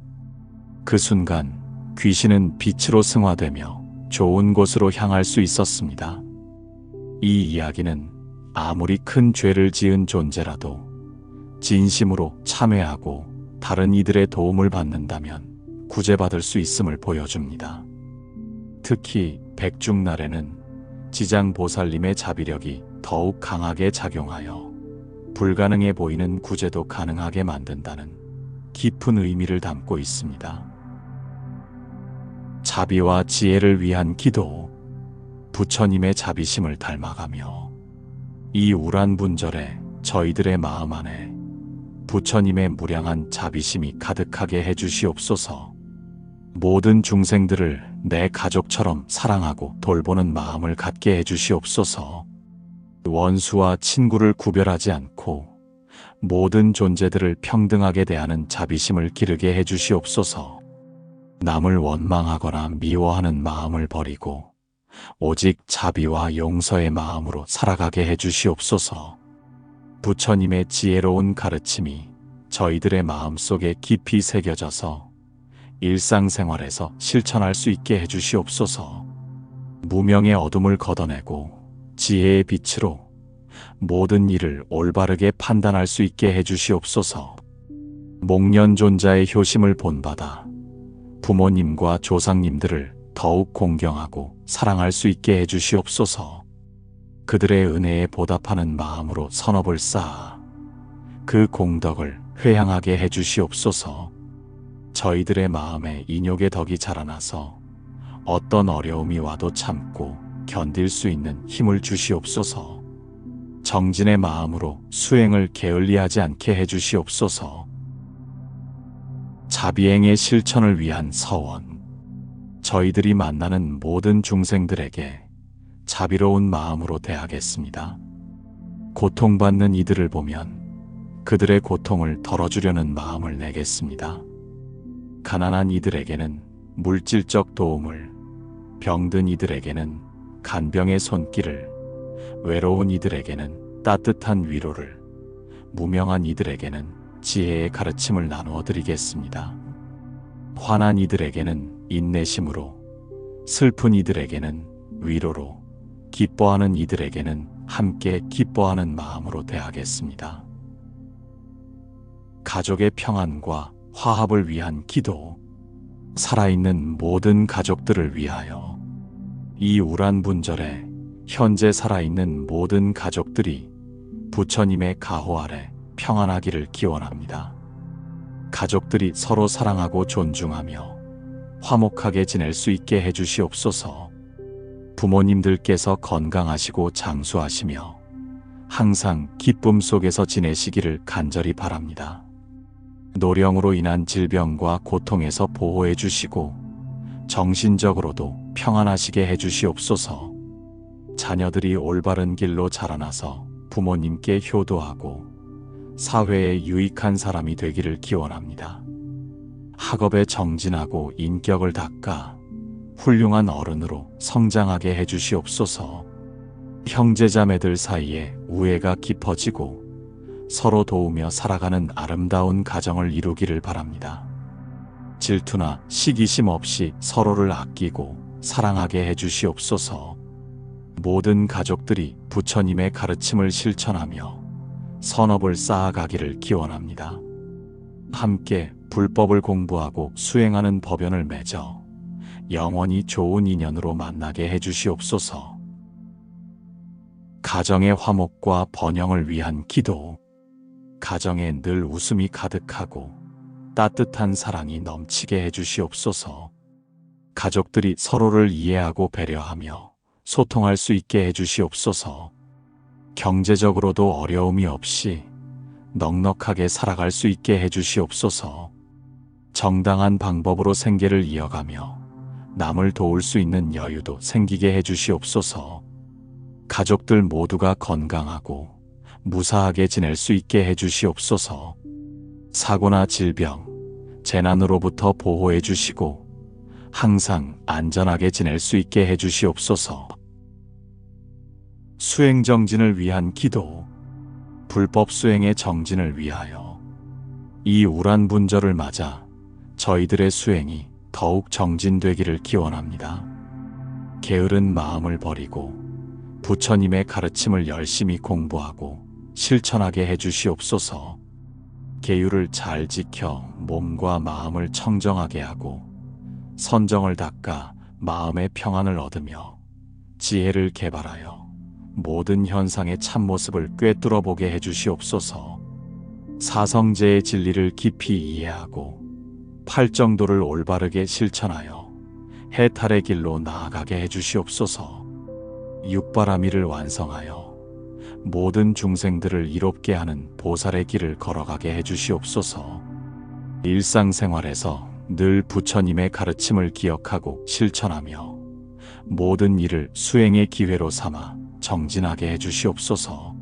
그 순간 귀신은 빛으로 승화되며 좋은 곳으로 향할 수 있었습니다. 이 이야기는 아무리 큰 죄를 지은 존재라도 진심으로 참회하고 다른 이들의 도움을 받는다면 구제받을 수 있음을 보여줍니다. 특히 백중날에는 지장보살님의 자비력이 더욱 강하게 작용하여 불가능해 보이는 구제도 가능하게 만든다는 깊은 의미를 담고 있습니다. 자비와 지혜를 위한 기도. 부처님의 자비심을 닮아가며 이 우란 분절에 저희들의 마음 안에 부처님의 무량한 자비심이 가득하게 해주시옵소서. 모든 중생들을 내 가족처럼 사랑하고 돌보는 마음을 갖게 해주시옵소서. 원수와 친구를 구별하지 않고 모든 존재들을 평등하게 대하는 자비심을 기르게 해주시옵소서. 남을 원망하거나 미워하는 마음을 버리고 오직 자비와 용서의 마음으로 살아가게 해주시옵소서. 부처님의 지혜로운 가르침이 저희들의 마음속에 깊이 새겨져서 일상생활에서 실천할 수 있게 해주시옵소서. 무명의 어둠을 걷어내고 지혜의 빛으로 모든 일을 올바르게 판단할 수 있게 해주시옵소서. 목련존자의 효심을 본받아 부모님과 조상님들을 더욱 공경하고 사랑할 수 있게 해주시옵소서. 그들의 은혜에 보답하는 마음으로 선업을 쌓아 그 공덕을 회향하게 해주시옵소서. 저희들의 마음에 인욕의 덕이 자라나서 어떤 어려움이 와도 참고 견딜 수 있는 힘을 주시옵소서. 정진의 마음으로 수행을 게을리하지 않게 해주시옵소서. 자비행의 실천을 위한 서원. 저희들이 만나는 모든 중생들에게 자비로운 마음으로 대하겠습니다. 고통받는 이들을 보면 그들의 고통을 덜어주려는 마음을 내겠습니다. 가난한 이들에게는 물질적 도움을, 병든 이들에게는 간병의 손길을, 외로운 이들에게는 따뜻한 위로를, 무명한 이들에게는 지혜의 가르침을 나누어 드리겠습니다. 화난 이들에게는 인내심으로, 슬픈 이들에게는 위로로, 기뻐하는 이들에게는 함께 기뻐하는 마음으로 대하겠습니다. 가족의 평안과 화합을 위한 기도. 살아있는 모든 가족들을 위하여. 이 우란 분절에 현재 살아있는 모든 가족들이 부처님의 가호 아래 평안하기를 기원합니다. 가족들이 서로 사랑하고 존중하며 화목하게 지낼 수 있게 해주시옵소서. 부모님들께서 건강하시고 장수하시며 항상 기쁨 속에서 지내시기를 간절히 바랍니다. 노령으로 인한 질병과 고통에서 보호해 주시고 정신적으로도 평안하시게 해 주시옵소서. 자녀들이 올바른 길로 자라나서 부모님께 효도하고 사회에 유익한 사람이 되기를 기원합니다. 학업에 정진하고 인격을 닦아 훌륭한 어른으로 성장하게 해 주시옵소서. 형제자매들 사이에 우애가 깊어지고 서로 도우며 살아가는 아름다운 가정을 이루기를 바랍니다. 질투나 시기심 없이 서로를 아끼고 사랑하게 해 주시옵소서. 모든 가족들이 부처님의 가르침을 실천하며 선업을 쌓아가기를 기원합니다. 함께 불법을 공부하고 수행하는 법연을 맺어 영원히 좋은 인연으로 만나게 해 주시옵소서. 가정의 화목과 번영을 위한 기도. 가정에 늘 웃음이 가득하고 따뜻한 사랑이 넘치게 해 주시옵소서. 가족들이 서로를 이해하고 배려하며 소통할 수 있게 해 주시옵소서. 경제적으로도 어려움이 없이 넉넉하게 살아갈 수 있게 해 주시옵소서. 정당한 방법으로 생계를 이어가며 남을 도울 수 있는 여유도 생기게 해 주시옵소서. 가족들 모두가 건강하고 무사하게 지낼 수 있게 해 주시옵소서. 사고나 질병, 재난으로부터 보호해 주시고 항상 안전하게 지낼 수 있게 해 주시옵소서. 수행 정진을 위한 기도. 불법 수행의 정진을 위하여. 이 우란 분절을 맞아 저희들의 수행이 더욱 정진되기를 기원합니다. 게으른 마음을 버리고 부처님의 가르침을 열심히 공부하고 실천하게 해 주시옵소서. 계율을 잘 지켜 몸과 마음을 청정하게 하고 선정을 닦아 마음의 평안을 얻으며 지혜를 개발하여 모든 현상의 참모습을 꿰뚫어 보게 해 주시옵소서. 사성제의 진리를 깊이 이해하고 팔정도를 올바르게 실천하여 해탈의 길로 나아가게 해 주시옵소서. 육바라미를 완성하여 모든 중생들을 이롭게 하는 보살의 길을 걸어가게 해 주시옵소서. 일상생활에서 늘 부처님의 가르침을 기억하고 실천하며 모든 일을 수행의 기회로 삼아 정진하게 해 주시옵소서.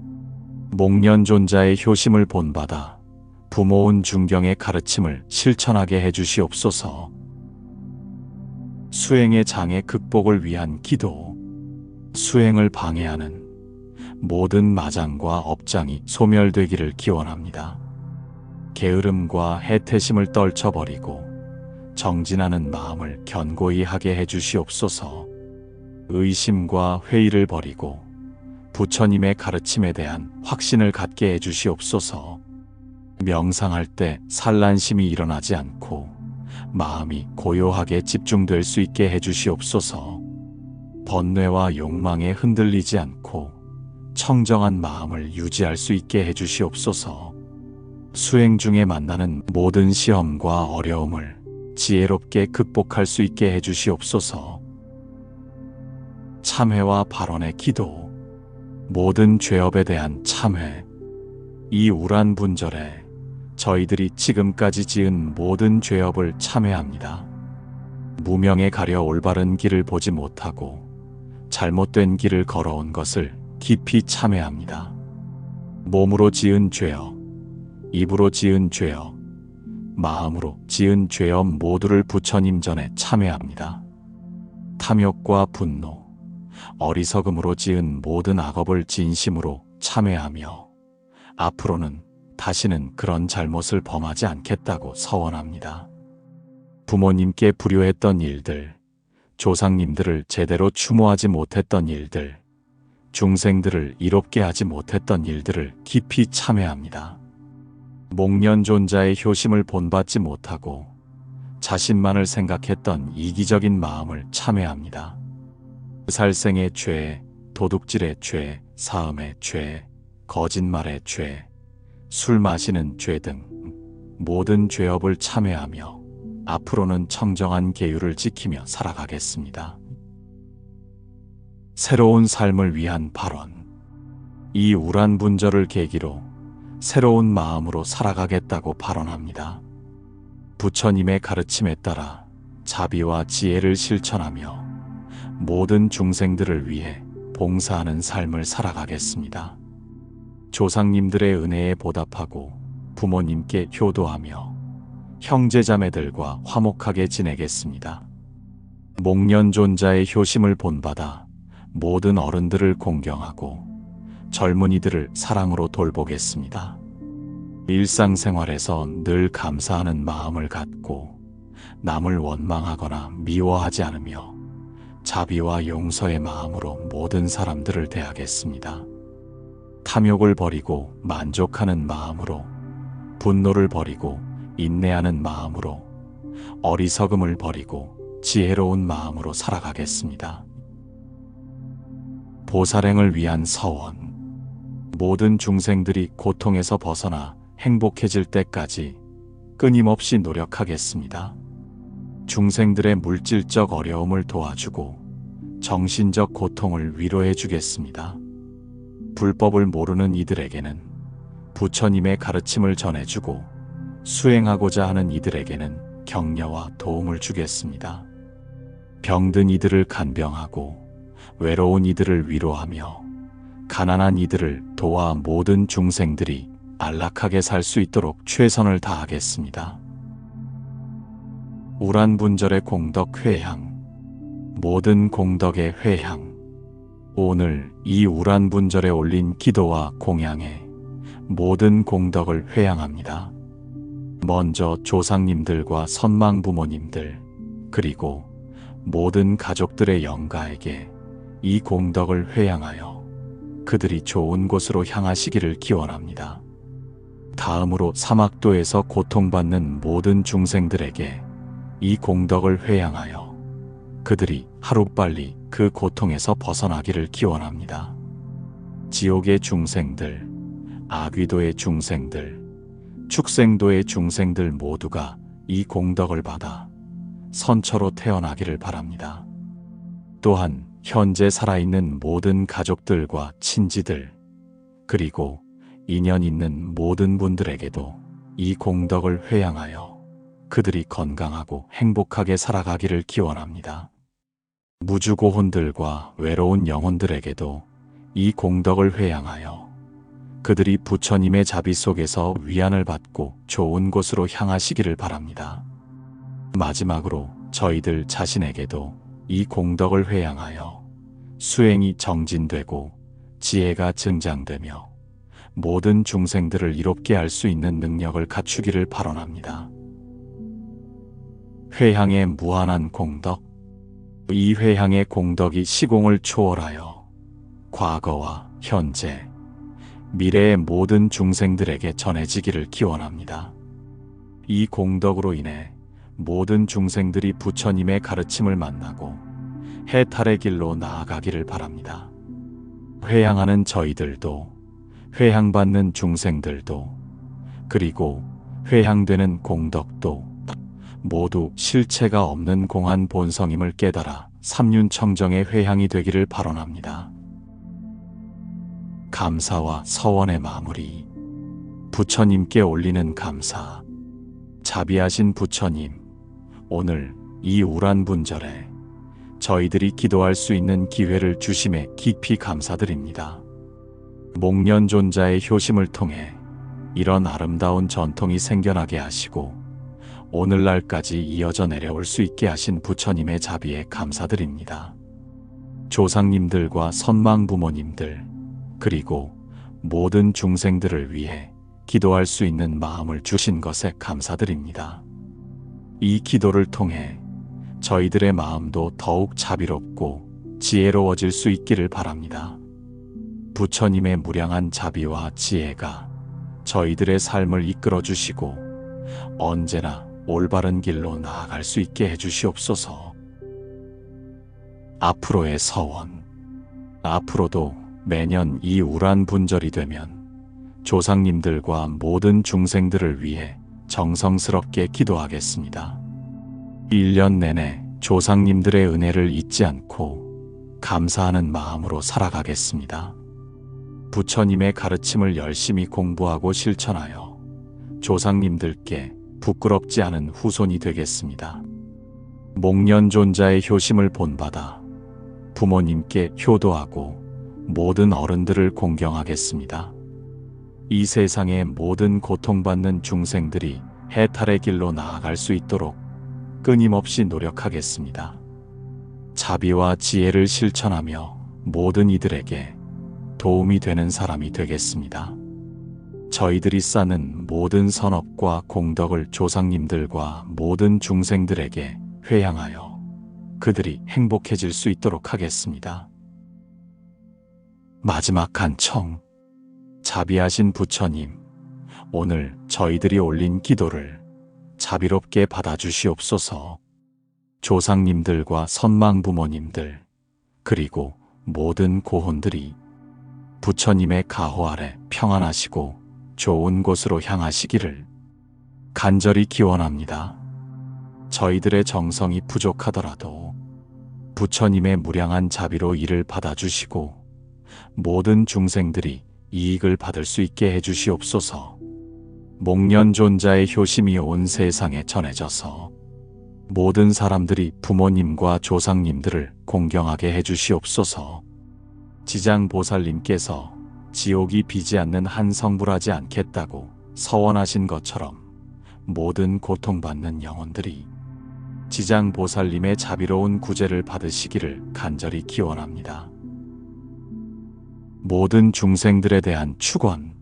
목련존자의 효심을 본받아 부모운 중경의 가르침을 실천하게 해 주시옵소서. 수행의 장애 극복을 위한 기도. 수행을 방해하는 모든 마장과 업장이 소멸되기를 기원합니다. 게으름과 해태심을 떨쳐버리고 정진하는 마음을 견고히 하게 해 주시옵소서. 의심과 회의를 버리고 부처님의 가르침에 대한 확신을 갖게 해 주시옵소서. 명상할 때 산란심이 일어나지 않고 마음이 고요하게 집중될 수 있게 해 주시옵소서. 번뇌와 욕망에 흔들리지 않고 청정한 마음을 유지할 수 있게 해 주시옵소서. 수행 중에 만나는 모든 시험과 어려움을 지혜롭게 극복할 수 있게 해 주시옵소서. 참회와 발언의 기도. 모든 죄업에 대한 참회. 이 우란 분절에 저희들이 지금까지 지은 모든 죄업을 참회합니다. 무명에 가려 올바른 길을 보지 못하고 잘못된 길을 걸어온 것을 깊이 참회합니다. 몸으로 지은 죄업, 입으로 지은 죄업, 마음으로 지은 죄업 모두를 부처님 전에 참회합니다. 탐욕과 분노, 어리석음으로 지은 모든 악업을 진심으로 참회하며 앞으로는 다시는 그런 잘못을 범하지 않겠다고 서원합니다. 부모님께 불효했던 일들, 조상님들을 제대로 추모하지 못했던 일들, 중생들을 이롭게 하지 못했던 일들을 깊이 참회합니다. 목련존자의 효심을 본받지 못하고 자신만을 생각했던 이기적인 마음을 참회합니다. 살생의 죄, 도둑질의 죄, 사음의 죄, 거짓말의 죄, 술 마시는 죄 등 모든 죄업을 참회하며 앞으로는 청정한 계율을 지키며 살아가겠습니다. 새로운 삶을 위한 발원. 이 우란분절을 계기로 새로운 마음으로 살아가겠다고 발언합니다. 부처님의 가르침에 따라 자비와 지혜를 실천하며 모든 중생들을 위해 봉사하는 삶을 살아가겠습니다. 조상님들의 은혜에 보답하고 부모님께 효도하며 형제자매들과 화목하게 지내겠습니다. 목련존자의 효심을 본받아 모든 어른들을 공경하고 젊은이들을 사랑으로 돌보겠습니다. 일상생활에서 늘 감사하는 마음을 갖고 남을 원망하거나 미워하지 않으며 자비와 용서의 마음으로 모든 사람들을 대하겠습니다. 탐욕을 버리고 만족하는 마음으로, 분노를 버리고 인내하는 마음으로, 어리석음을 버리고 지혜로운 마음으로 살아가겠습니다. 보살행을 위한 서원. 모든 중생들이 고통에서 벗어나 행복해질 때까지 끊임없이 노력하겠습니다. 중생들의 물질적 어려움을 도와주고 정신적 고통을 위로해 주겠습니다. 불법을 모르는 이들에게는 부처님의 가르침을 전해주고 수행하고자 하는 이들에게는 격려와 도움을 주겠습니다. 병든 이들을 간병하고 외로운 이들을 위로하며 가난한 이들을 도와 모든 중생들이 안락하게 살 수 있도록 최선을 다하겠습니다. 우란분절의 공덕 회향. 모든 공덕의 회향. 오늘 이 우란분절에 올린 기도와 공양에 모든 공덕을 회향합니다. 먼저 조상님들과 선망부모님들, 그리고 모든 가족들의 영가에게 이 공덕을 회향하여 그들이 좋은 곳으로 향하시기를 기원합니다. 다음으로 사막도에서 고통받는 모든 중생들에게 이 공덕을 회향하여 그들이 하루빨리 그 고통에서 벗어나기를 기원합니다. 지옥의 중생들, 아귀도의 중생들, 축생도의 중생들 모두가 이 공덕을 받아 선처로 태어나기를 바랍니다. 또한 현재 살아있는 모든 가족들과 친지들, 그리고 인연 있는 모든 분들에게도 이 공덕을 회향하여 그들이 건강하고 행복하게 살아가기를 기원합니다. 무주고혼들과 외로운 영혼들에게도 이 공덕을 회향하여 그들이 부처님의 자비 속에서 위안을 받고 좋은 곳으로 향하시기를 바랍니다. 마지막으로 저희들 자신에게도 이 공덕을 회향하여 수행이 정진되고 지혜가 증장되며 모든 중생들을 이롭게 할 수 있는 능력을 갖추기를 발언합니다. 회향의 무한한 공덕. 이 회향의 공덕이 시공을 초월하여 과거와 현재, 미래의 모든 중생들에게 전해지기를 기원합니다. 이 공덕으로 인해 모든 중생들이 부처님의 가르침을 만나고 해탈의 길로 나아가기를 바랍니다. 회향하는 저희들도, 회향받는 중생들도, 그리고 회향되는 공덕도 모두 실체가 없는 공한 본성임을 깨달아 삼륜청정의 회향이 되기를 발언합니다. 감사와 서원의 마무리. 부처님께 올리는 감사. 자비하신 부처님, 오늘 이 우란분절에 저희들이 기도할 수 있는 기회를 주심에 깊이 감사드립니다. 목련존자의 효심을 통해 이런 아름다운 전통이 생겨나게 하시고 오늘날까지 이어져 내려올 수 있게 하신 부처님의 자비에 감사드립니다. 조상님들과 선망 부모님들, 그리고 모든 중생들을 위해 기도할 수 있는 마음을 주신 것에 감사드립니다. 이 기도를 통해 저희들의 마음도 더욱 자비롭고 지혜로워질 수 있기를 바랍니다. 부처님의 무량한 자비와 지혜가 저희들의 삶을 이끌어 주시고 언제나 올바른 길로 나아갈 수 있게 해주시옵소서. 앞으로의 서원. 앞으로도 매년 이 우란분절이 되면 조상님들과 모든 중생들을 위해 정성스럽게 기도하겠습니다. 1년 내내 조상님들의 은혜를 잊지 않고 감사하는 마음으로 살아가겠습니다. 부처님의 가르침을 열심히 공부하고 실천하여 조상님들께 부끄럽지 않은 후손이 되겠습니다. 목련존자의 효심을 본받아 부모님께 효도하고 모든 어른들을 공경하겠습니다. 이 세상의 모든 고통받는 중생들이 해탈의 길로 나아갈 수 있도록 끊임없이 노력하겠습니다. 자비와 지혜를 실천하며 모든 이들에게 도움이 되는 사람이 되겠습니다. 저희들이 쌓는 모든 선업과 공덕을 조상님들과 모든 중생들에게 회양하여 그들이 행복해질 수 있도록 하겠습니다. 마지막 간청. 자비하신 부처님, 오늘 저희들이 올린 기도를 자비롭게 받아주시옵소서. 조상님들과 선망 부모님들, 그리고 모든 고혼들이 부처님의 가호 아래 평안하시고 좋은 곳으로 향하시기를 간절히 기원합니다. 저희들의 정성이 부족하더라도 부처님의 무량한 자비로 이를 받아주시고 모든 중생들이 이익을 받을 수 있게 해주시옵소서. 목련존자의 효심이 온 세상에 전해져서 모든 사람들이 부모님과 조상님들을 공경하게 해주시옵소서. 지장보살님께서 지옥이 비지 않는 한 성불하지 않겠다고 서원하신 것처럼 모든 고통받는 영혼들이 지장보살님의 자비로운 구제를 받으시기를 간절히 기원합니다. 모든 중생들에 대한 축원.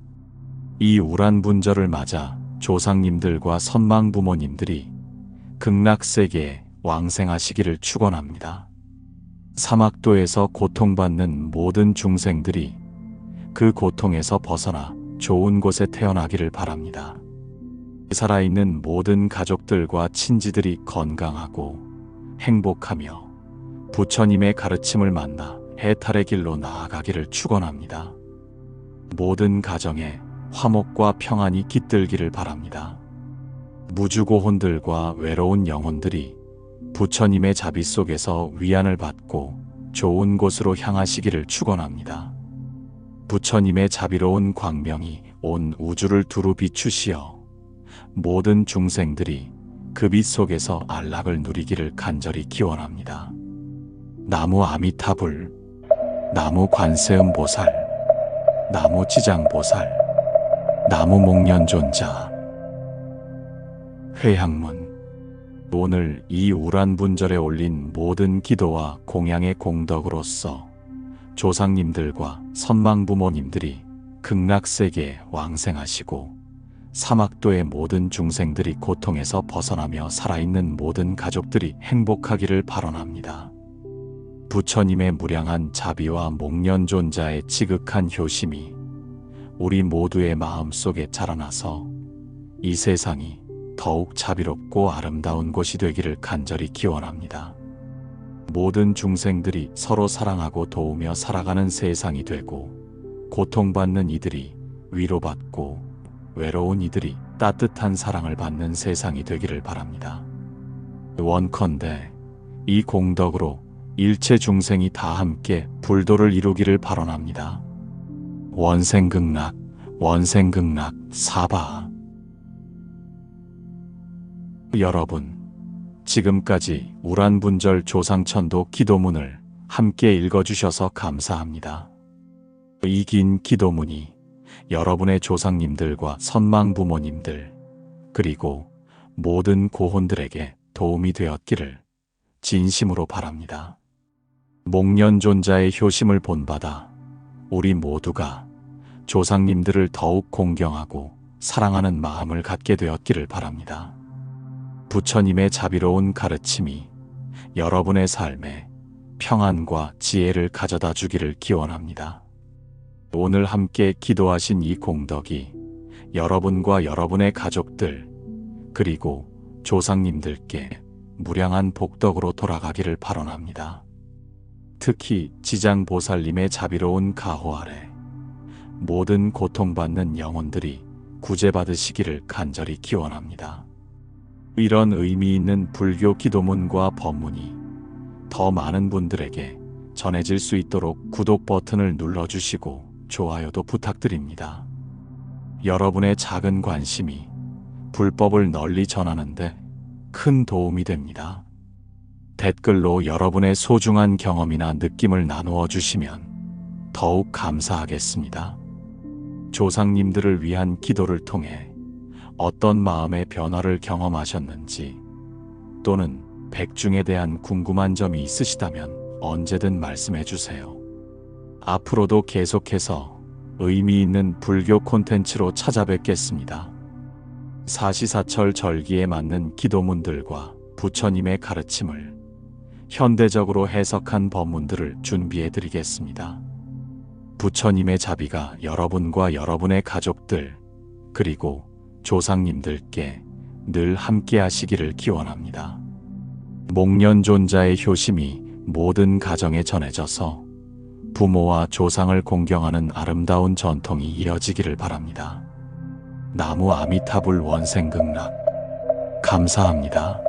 이 우란분절을 맞아 조상님들과 선망 부모님들이 극락세계에 왕생하시기를 축원합니다. 사막도에서 고통받는 모든 중생들이 그 고통에서 벗어나 좋은 곳에 태어나기를 바랍니다. 살아있는 모든 가족들과 친지들이 건강하고 행복하며 부처님의 가르침을 만나 해탈의 길로 나아가기를 축원합니다. 모든 가정에 화목과 평안이 깃들기를 바랍니다. 무주고혼들과 외로운 영혼들이 부처님의 자비 속에서 위안을 받고 좋은 곳으로 향하시기를 축원합니다. 부처님의 자비로운 광명이 온 우주를 두루 비추시어 모든 중생들이 그 빛 속에서 안락을 누리기를 간절히 기원합니다. 나무 아미타불, 나무 관세음보살, 나무 지장보살, 나무 목련존자. 회향문. 오늘 이 우란분절에 올린 모든 기도와 공양의 공덕으로서 조상님들과 선망 부모님들이 극락세계에 왕생하시고 사막도의 모든 중생들이 고통에서 벗어나며 살아있는 모든 가족들이 행복하기를 발언합니다. 부처님의 무량한 자비와 목련존자의 지극한 효심이 우리 모두의 마음속에 자라나서 이 세상이 더욱 자비롭고 아름다운 곳이 되기를 간절히 기원합니다. 모든 중생들이 서로 사랑하고 도우며 살아가는 세상이 되고 고통받는 이들이 위로받고 외로운 이들이 따뜻한 사랑을 받는 세상이 되기를 바랍니다. 원컨대 이 공덕으로 일체 중생이 다 함께 불도를 이루기를 발언합니다. 원생극락, 원생극락 사바. 여러분, 지금까지 우란분절 조상천도 기도문을 함께 읽어주셔서 감사합니다. 이 긴 기도문이 여러분의 조상님들과 선망 부모님들, 그리고 모든 고혼들에게 도움이 되었기를 진심으로 바랍니다. 목련존자의 효심을 본받아 우리 모두가 조상님들을 더욱 공경하고 사랑하는 마음을 갖게 되었기를 바랍니다. 부처님의 자비로운 가르침이 여러분의 삶에 평안과 지혜를 가져다 주기를 기원합니다. 오늘 함께 기도하신 이 공덕이 여러분과 여러분의 가족들 그리고 조상님들께 무량한 복덕으로 돌아가기를 발언합니다. 특히 지장보살님의 자비로운 가호 아래 모든 고통받는 영혼들이 구제받으시기를 간절히 기원합니다. 이런 의미 있는 불교 기도문과 법문이 더 많은 분들에게 전해질 수 있도록 구독 버튼을 눌러주시고 좋아요도 부탁드립니다. 여러분의 작은 관심이 불법을 널리 전하는데 큰 도움이 됩니다. 댓글로 여러분의 소중한 경험이나 느낌을 나누어 주시면 더욱 감사하겠습니다. 조상님들을 위한 기도를 통해 어떤 마음의 변화를 경험하셨는지 또는 백중에 대한 궁금한 점이 있으시다면 언제든 말씀해 주세요. 앞으로도 계속해서 의미 있는 불교 콘텐츠로 찾아뵙겠습니다. 사시사철 절기에 맞는 기도문들과 부처님의 가르침을 현대적으로 해석한 법문들을 준비해 드리겠습니다. 부처님의 자비가 여러분과 여러분의 가족들 그리고 조상님들께 늘 함께 하시기를 기원합니다. 목련존자의 효심이 모든 가정에 전해져서 부모와 조상을 공경하는 아름다운 전통이 이어지기를 바랍니다. 나무 아미타불 원생극락 감사합니다.